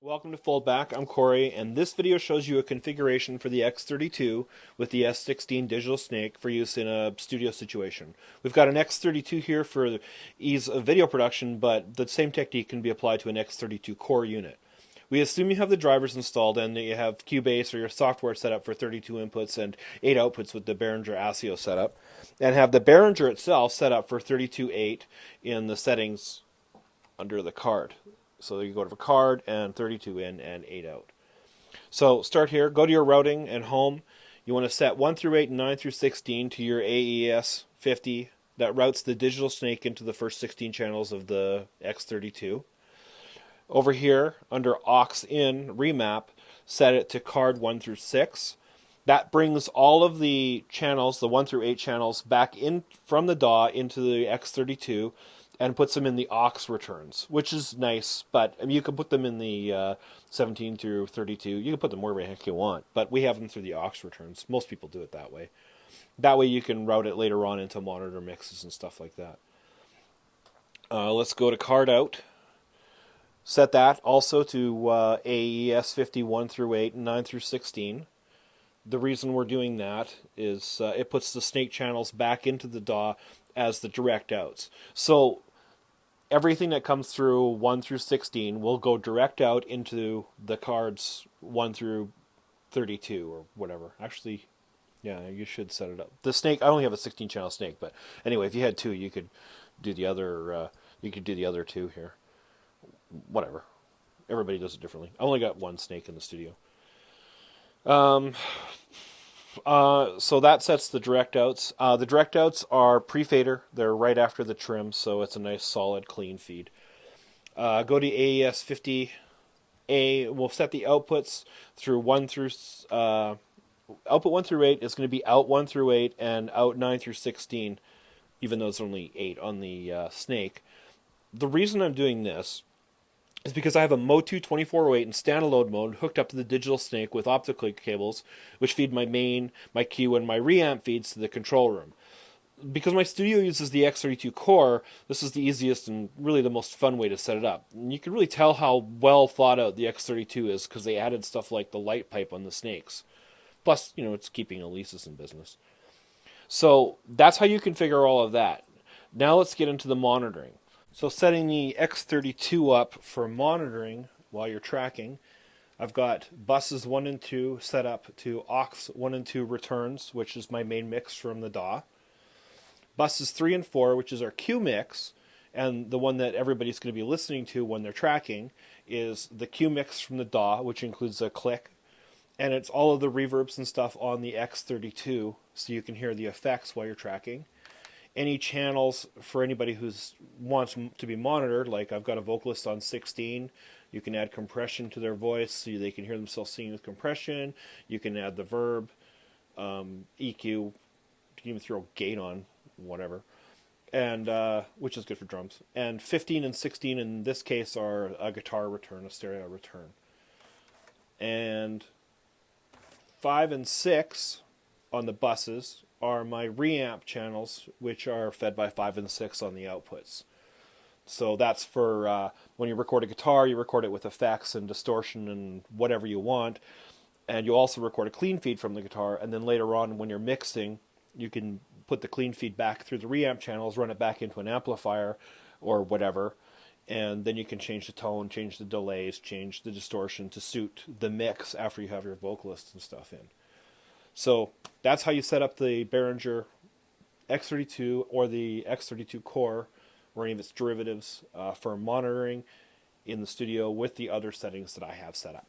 Welcome to Foldback. I'm Corey, and this video shows you a configuration for the X32 with the S16 digital snake for use in a studio situation. We've got an X32 here for ease of video production, but the same technique can be applied to an X32 core unit. We assume you have the drivers installed and that you have Cubase or your software set up for 32 inputs and 8 outputs with the Behringer ASIO setup, and have the Behringer itself set up for 32.8 in the settings under the card. So you go to the card and 32 in and 8 out. So start here, go to your routing and home. You want to set 1 through 8 and 9 through 16 to your AES 50. That routes the digital snake into the first 16 channels of the X32. Over here, under aux in remap, set it to card 1 through 6. That brings all of the channels, the 1 through 8 channels, back in from the DAW into the X32 and puts them in the aux returns, which is nice, but I mean, you can put them in the 17 through 32. You can put them wherever the heck you want, but we have them through the aux returns. Most people do it that way. That way you can route it later on into monitor mixes and stuff like that. Let's go to card out. Set that also to AES 51 through 8 and 9 through 16. The reason we're doing that is it puts the snake channels back into the DAW as the direct outs. So everything that comes through 1 through 16 will go direct out into the cards 1 through 32 or whatever. Actually, yeah, you should set it up. The snake, I only have a 16 channel snake, but anyway, if you had 2, you could do the other. You could do the other 2 here. Whatever. Everybody does it differently. I only got 1 snake in the studio. So that sets the direct outs. The direct outs are pre-fader. They're right after the trim, so it's a nice solid clean feed. Go to AES 50A. We'll set the outputs through 1 through output 1 through 8 is going to be out 1 through 8 and out 9 through 16, even though it's only 8 on the snake. The reason I'm doing this is because I have a Motu 2408 in standalone mode hooked up to the digital snake with optical cables, which feed my main, my Q, and my reamp feeds to the control room. Because my studio uses the X32 core, this is the easiest and really the most fun way to set it up. And you can really tell how well thought out the X32 is because they added stuff like the light pipe on the snakes. Plus, it's keeping Elisa's in business. So that's how you configure all of that. Now let's get into the monitoring. So setting the X32 up for monitoring while you're tracking, I've got buses 1 and 2 set up to aux 1 and 2 returns, which is my main mix from the DAW. Buses 3 and 4, which is our Q mix, and the one that everybody's going to be listening to when they're tracking, is the Q mix from the DAW, which includes a click, and it's all of the reverbs and stuff on the X32, so you can hear the effects while you're tracking. Any channels for anybody who wants to be monitored, like I've got a vocalist on 16, you can add compression to their voice so they can hear themselves singing with compression. You can add the verb, EQ, you can even throw gate on, whatever, and which is good for drums. And 15 and 16 in this case are a guitar return, a stereo return. And 5 and 6 on the buses are my reamp channels, which are fed by 5 and 6 on the outputs. So that's for when you record a guitar, you record it with effects and distortion and whatever you want. And you also record a clean feed from the guitar, and then later on when you're mixing, you can put the clean feed back through the reamp channels, run it back into an amplifier or whatever, and then you can change the tone, change the delays, change the distortion to suit the mix after you have your vocalists and stuff in. So that's how you set up the Behringer X32 or the X32 core or any of its derivatives for monitoring in the studio with the other settings that I have set up.